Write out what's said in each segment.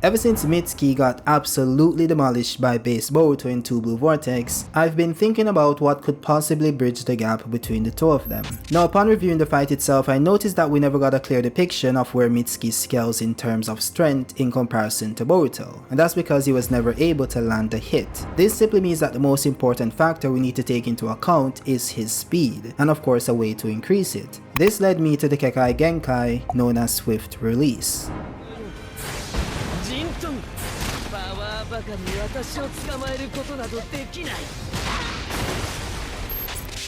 Ever since Mitsuki got absolutely demolished by Base Boruto in Two Blue Vortex, I've been thinking about what could possibly bridge the gap between the two of them. Now upon reviewing the fight itself, I noticed that we never got a clear depiction of where Mitsuki scales in terms of strength in comparison to Boruto, and that's because he was never able to land a hit. This simply means that the most important factor we need to take into account is his speed, and of course a way to increase it. This led me to the Kekkei Genkai, known as Swift Release.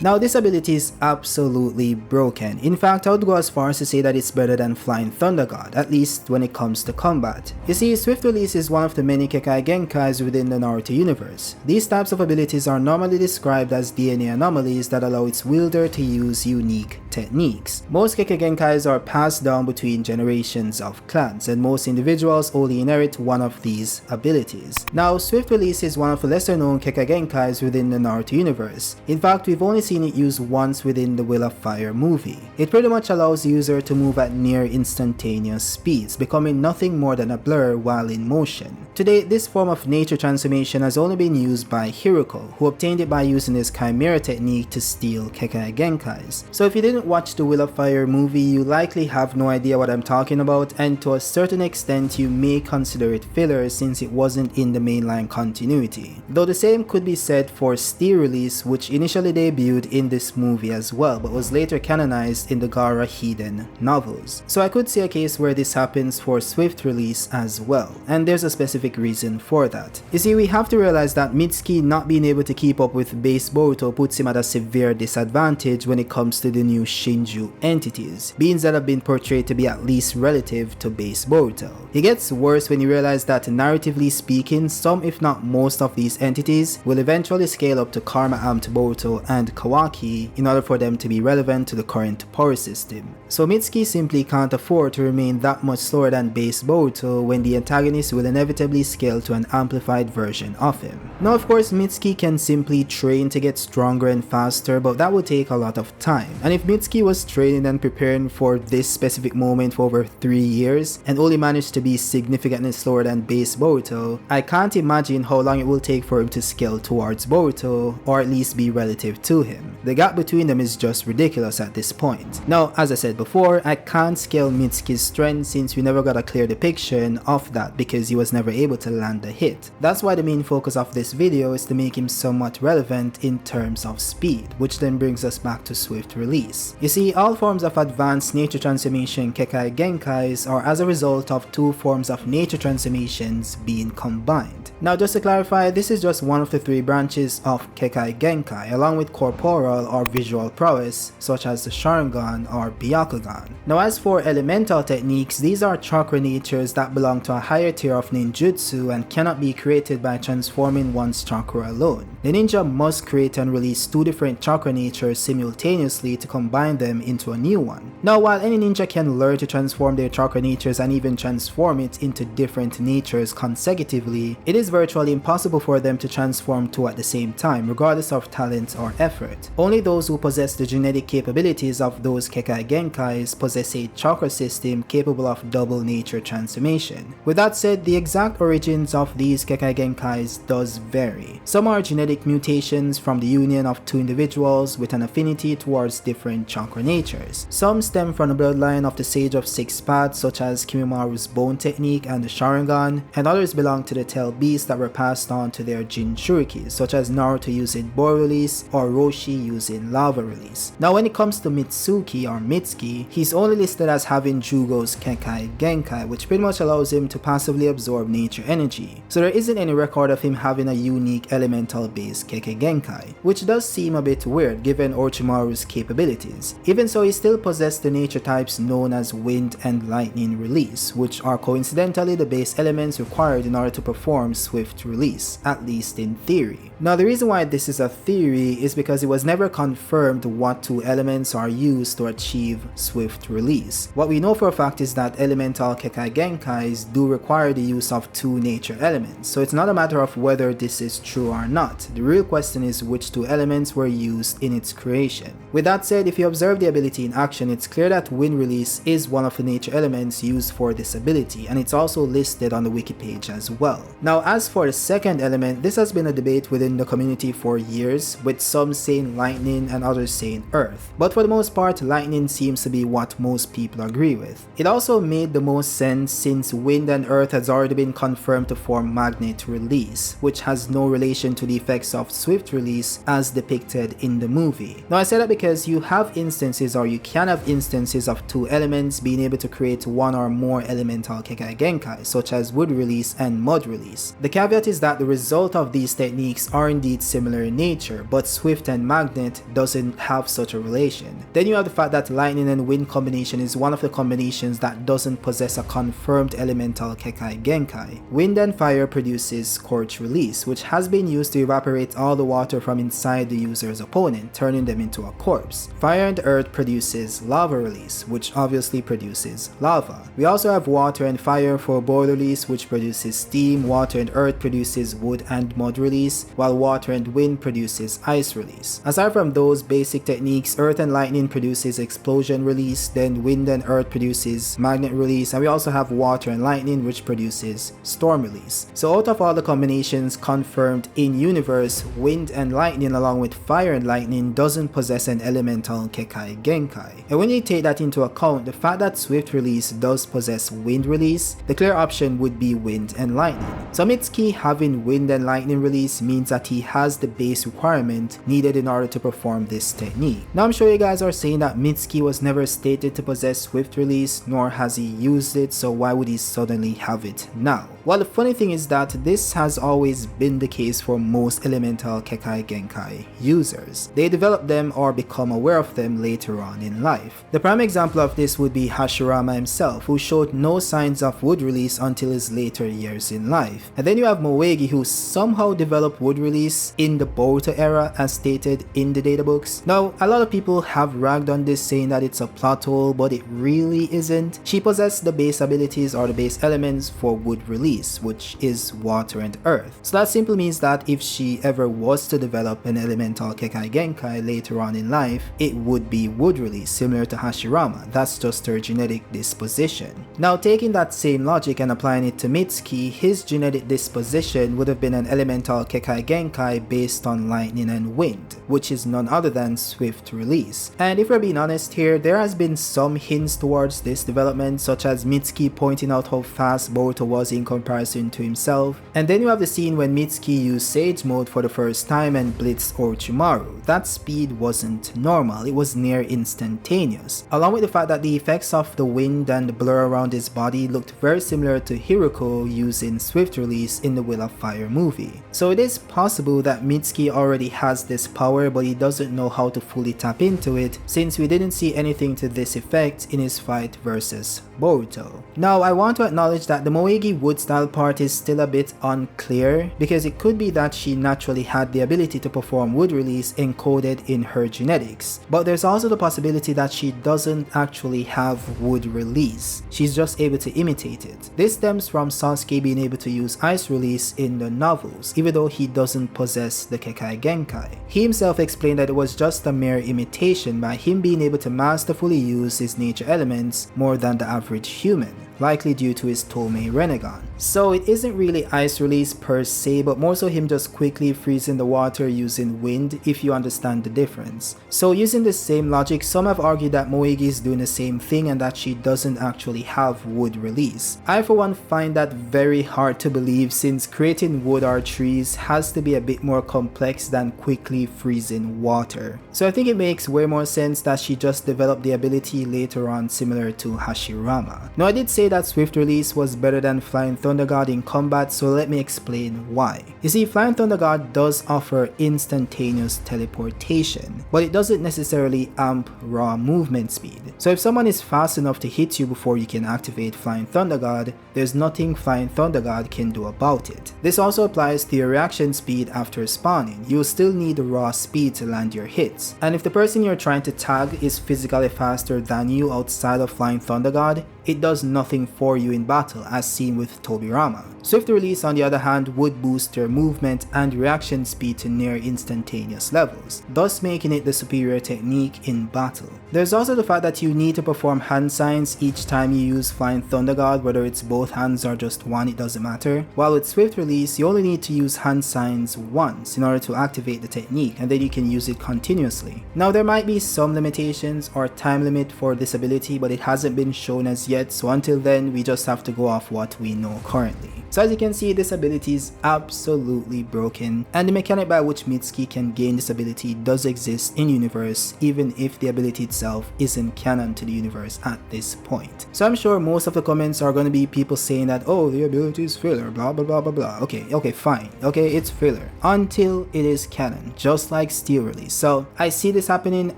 Now this ability is absolutely broken. In fact, I would go as far as to say that it's better than Flying Thunder God, at least when it comes to combat. You see, Swift Release is one of the many Kekkei Genkais within the Naruto universe. These types of abilities are normally described as DNA anomalies that allow its wielder to use unique techniques. Most Kekkei Genkais are passed down between generations of clans, and most individuals only inherit one of these abilities. Now, Swift Release is one of the lesser known Kekkei Genkais within the Naruto universe. In fact, we've only seen it used once within the Will of Fire movie. It pretty much allows the user to move at near instantaneous speeds, becoming nothing more than a blur while in motion. Today, this form of nature transformation has only been used by Hiruko, who obtained it by using his Chimera technique to steal Kekkei Genkais. So if you didn't watch the Will of Fire movie, you likely have no idea what I'm talking about, and to a certain extent you may consider it filler since it wasn't in the mainline continuity. Though the same could be said for Steel Release, which initially debuted in this movie as well, but was later canonized in the Gaara Hiden novels. So I could see a case where this happens for Swift Release as well, and there's a specific reason for that. You see, we have to realize that Mitsuki not being able to keep up with Base Boruto puts him at a severe disadvantage when it comes to the new Shinju entities, beings that have been portrayed to be at least relative to Base Boruto. It gets worse when you realize that narratively speaking, some if not most of these entities will eventually scale up to Karma Amped Boruto and Kawaki in order for them to be relevant to the current power system. So Mitsuki simply can't afford to remain that much slower than Base Boruto when the antagonist will inevitably scale to an amplified version of him. Now of course Mitsuki can simply train to get stronger and faster, but that would take a lot of time. And if Mitsuki was training and preparing for this specific moment for over 3 years and only managed to be significantly slower than Base Boruto, I can't imagine how long it will take for him to scale towards Boruto, or at least be relative to him. The gap between them is just ridiculous at this point. Now, as I said before, I can't scale Mitsuki's strength since we never got a clear depiction of that because he was never able to land a hit. That's why the main focus of this video is to make him somewhat relevant in terms of speed, which then brings us back to Swift Release. You see, all forms of advanced nature transformation Kekkei Genkais are as a result of two forms of nature transformations being combined. Now just to clarify, this is just one of the 3 branches of Kekkei Genkai, along with corporal or visual prowess such as the Sharingan or Byakugan. Now as for elemental techniques, these are chakra natures that belong to a higher tier of ninjutsu and cannot be created by transforming one's chakra alone. The ninja must create and release 2 different chakra natures simultaneously to combine them into a new one. Now while any ninja can learn to transform their chakra natures and even transform it into different natures consecutively, it is virtually impossible for them to transform 2 at the same time, regardless of talent or effort. Only those who possess the genetic capabilities of those Kekkei Genkais possess a chakra system capable of double nature transformation. With that said, the exact origins of these Kekkei Genkais does vary. Some are genetic mutations from the union of 2 individuals with an affinity towards different chakra natures. Some stem from the bloodline of the Sage of 6 Paths such as Kimimura's Bone Technique and the Sharingan, and others belong to the Tail Beasts that were passed on to their Jinchurikis such as Naruto using Boar Release or Roshi using Lava Release. Now when it comes to Mitsuki or Mitsuki, he's only listed as having Jugo's Kekkei Genkai, which pretty much allows him to passively absorb nature energy. So there isn't any record of him having a unique elemental based Kekkei Genkai, which does seem a bit weird given Orochimaru's capabilities. Even so, he still possessed the nature types known as Wind and Lightning Release, which are coincidentally the base elements required in order to perform Swift Release, at least in theory. Now the reason why this is a theory is because it was never confirmed what two elements are used to achieve swift release. What we know for a fact is that elemental Kekkei Genkais do require the use of two nature elements, so it's not a matter of whether this is true or not. The real question is which two elements were used in its creation. With that said, if you observe the ability in action, it's clear that wind release is one of the nature elements used for this ability, and it's also listed on the wiki page as well. Now as for the second element, this has been a debate within the community for years, with some saying lightning and others saying earth, but for the most part lightning seems to be what most people agree with. It also made the most sense since wind and earth has already been confirmed to form magnet release, which has no relation to the effects of swift release as depicted in the movie. Now I say that because you have instances, or you can have instances, of two elements being able to create one or more elemental Kekkei Genkai, such as wood release and mud release. The caveat is that the result of these techniques are indeed similar in nature, but swift and magnet doesn't have such a relation. Then you have the fact that lightning and wind combination is one of the combinations that doesn't possess a confirmed elemental Kekkei Genkai. Wind and fire produces scorch release, which has been used to evaporate all the water from inside the user's opponent, turning them into a corpse. Fire and earth produces lava release, which obviously produces lava. We also have water and fire for boiler release, which produces steam. Water and earth produces wood and mud release, while water and wind produces ice release. Aside from those basic techniques, earth and lightning produces explosion release, then wind and earth produces magnet release, and we also have water and lightning, which produces storm release. So out of all the combinations confirmed in universe, wind and lightning along with fire and lightning doesn't possess an elemental Kekkei Genkai. And when you take that into account, the fact that swift release does possess wind release, the clear option would be wind and lightning. So Mitsuki having wind and lightning release means that he has the base requirement needed in order to perform this technique. Now I'm sure you guys are saying that Mitsuki was never stated to possess swift release, nor has he used it, so why would he suddenly have it now? Well, the funny thing is that this has always been the case for most elemental Kekkei Genkai users. They develop them or become aware of them later on in life. The prime example of this would be Hashirama himself, who showed no signs of wood release until his later years in life. And then you have Moegi, who somehow developed wood release in the Boruto era as stated in the databooks. Now, a lot of people have ragged on this saying that it's a plot hole, but it really isn't. She possessed the base abilities or the base elements for wood release, which is water and earth. So that simply means that if she ever was to develop an elemental Kekkei Genkai later on in life, it would be wood release, similar to Hashirama. That's just her genetic disposition. Now taking that same logic and applying it to Mitsuki, his genetic disposition would have been an elemental Kekkei Genkai based on lightning and wind, which is none other than swift release. And if we're being honest here, there has been some hints towards this development, such as Mitsuki pointing out how fast Boruto was in comparison to himself. And then you have the scene when Mitsuki used Sage Mode for the first time and blitzed Orochimaru. That speed wasn't normal, it was near instantaneous, along with the fact that the effects of the wind and the blur around his body looked very similar to Hiruko using swift release in the Will of Fire movie. So it is possible that Mitsuki already has this power, but he doesn't know how to fully tap into it, since we didn't see anything to this effect in his fight versus Boruto. Now I want to acknowledge that the Moegi wood style part is still a bit unclear, because it could be that she naturally had the ability to perform wood release encoded in her genetics, but there's also the possibility that she doesn't actually have wood release, she's just able to imitate it. This stems from Sasuke being able to use ice release in the novels, even though he doesn't possess the Kekkei Genkai. He himself explained that it was just a mere imitation by him being able to masterfully use his nature elements more than the average human, likely due to his Tomei Renegon. So it isn't really ice release per se, but more so him just quickly freezing the water using wind, if you understand the difference. So using the same logic, some have argued that Moegi is doing the same thing and that she doesn't actually have wood release. I for one find that very hard to believe, since creating wood or trees has to be a bit more complex than quickly freezing water. So I think it makes way more sense that she just developed the ability later on, similar to Hashirama. Now I did say that Swift Release was better than Flying Thunder God in combat, so let me explain why. You see, Flying Thunder God does offer instantaneous teleportation, but it doesn't necessarily amp raw movement speed. So if someone is fast enough to hit you before you can activate Flying Thunder God, there's nothing Flying Thunder God can do about it. This also applies to your reaction speed after spawning. You'll still need raw speed to land your hits, and if the person you're trying to tag is physically faster than you outside of Flying Thunder God, it does nothing for you in battle, as seen with Tobirama. Swift Release on the other hand would boost your movement and reaction speed to near instantaneous levels, thus making it the superior technique in battle. There's also the fact that you need to perform hand signs each time you use Flying Thunder God, whether it's both hands or just one, it doesn't matter. While with Swift Release, you only need to use hand signs once in order to activate the technique, and then you can use it continuously. Now there might be some limitations or time limit for this ability, but it hasn't been shown as yet, so until then we just have to go off what we know currently. So as you can see, this ability is absolutely broken, and the mechanic by which Mitsuki can gain this ability does exist in universe, even if the ability itself isn't canon to the universe at this point. So I'm sure most of the comments are going to be people saying that, oh, the ability is filler, blah blah blah blah blah. Okay, fine. Okay, it's filler until it is canon, just like Steel Release. So I see this happening,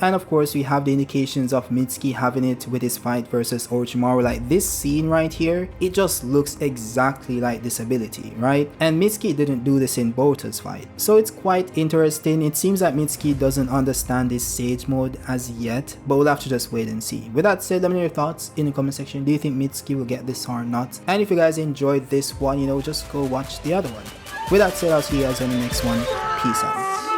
and of course we have the indications of Mitsuki having it with his fight versus Orochimaru. Like this scene right here, it just looks exactly like this ability, right? And Mitsuki didn't do this in Boruto's fight, so it's quite interesting. It seems that Mitsuki doesn't understand this Sage mode as yet, but we'll have to just wait and see. With that said, let me know your thoughts in the comment section. Do you think Mitsuki will get this or not? And if you guys enjoyed this one, just go watch the other one. With that said, I'll see you guys on the next one. Peace out.